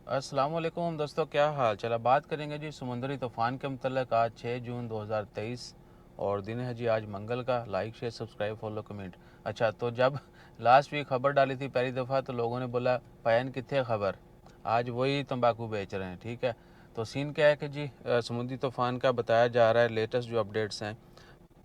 अस्सलाम वालेकुम दोस्तों, क्या हाल चला। बात करेंगे जी समुद्री तूफ़ान के मतलब। आज 6 जून 2023 और दिन है जी आज मंगल का। Like share subscribe follow comment. अच्छा, तो जब लास्ट वीक खबर डाली थी पहली दफ़ा तो लोगों ने बोला पयन कितने खबर, आज वही तंबाकू बेच रहे हैं। ठीक है, तो सीन क्या है कि जी समुद्री तूफ़ान का बताया जा रहा है, लेटेस्ट जो अपडेट्स हैं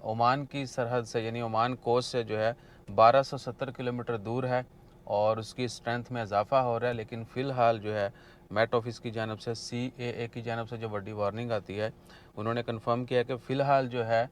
ओमान की सरहद से यानी ओमान कोस्ट से जो है 1270 किलोमीटर दूर है और उसकी स्ट्रेंथ में इजाफा हो रहा है। लेकिन फ़िलहाल जो है मेट ऑफिस की जानब से CAA की जानब से जो बड़ी वार्निंग आती है, उन्होंने कंफर्म किया कि फ़िलहाल जो है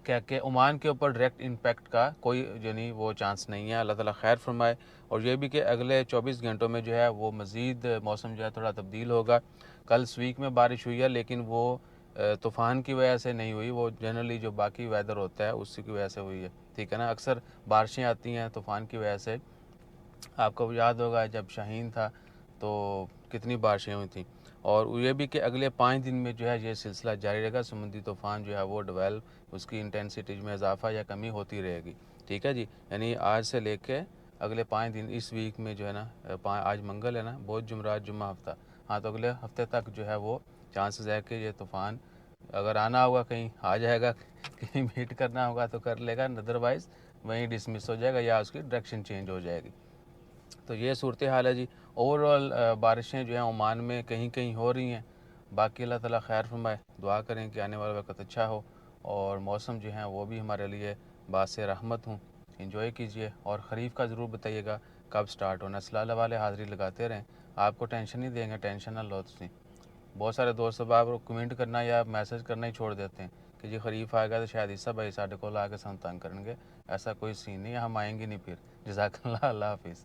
क्या कि ओमान के ऊपर डायरेक्ट इम्पैक्ट का कोई यानी वो चांस नहीं है। अल्लाह ताला खैर फरमाए। और ये भी कि अगले 24 घंटों में जो है वो मज़ीद मौसम जो है थोड़ा तब्दील होगा। कल स्वीक में बारिश हुई है लेकिन वो तूफ़ान की वजह से नहीं हुई, वो जनरली जो बाकी वेदर होता है उसी की वजह से हुई है। ठीक है ना, अक्सर बारिशें आती हैं तूफ़ान की वजह से। आपको याद होगा जब शाहीन था तो कितनी बारिशें हुई थी। और ये भी कि अगले 5 दिन में जो है ये सिलसिला जारी रहेगा। समुद्री तूफ़ान जो है वो डेवलप उसकी इंटेंसिटी में इजाफा या कमी होती रहेगी। ठीक है जी, यानी आज से लेके अगले 5 दिन इस वीक में जो है ना आज मंगल है ना, बहुत जुमरात जुम्मा हफ्ता, हाँ, तो अगले हफ्ते तक जो है वो चांसेस है कि ये तूफ़ान अगर आना होगा कहीं आ जाएगा, कहीं मीट करना होगा तो कर लेगा, अदरवाइज़ वहीं डिसमिस हो जाएगा या उसकी डायरेक्शन चेंज हो जाएगी। तो ये सूरत हाल है जी। ओवरऑल बारिशें जो हैं ओमान में कहीं कहीं हो रही हैं। बाकी अल्लाह ताला खैर फरमाए, दुआ करें कि आने वाला वक्त अच्छा हो और मौसम जो है वो भी हमारे लिए बास रहमत हूँ। इंजॉय कीजिए और ख़रीफ का ज़रूर बताइएगा कब स्टार्ट होना। सलाह वाले हाज़िरी लगाते रहें, आपको टेंशन नहीं देंगे, टेंशन ना लो तुम। बहुत सारे दोस्त अब आप कमेंट करना या मैसेज करना ही छोड़ देते हैं कि जी खरीफ आएगा तो शायद ईसा भाई साढ़े को आके सन तंग करेंगे। ऐसा कोई सीन नहीं है, हम आएंगे नहीं फिर। जज़ाकल्लाह, अल्लाह हाफिज़।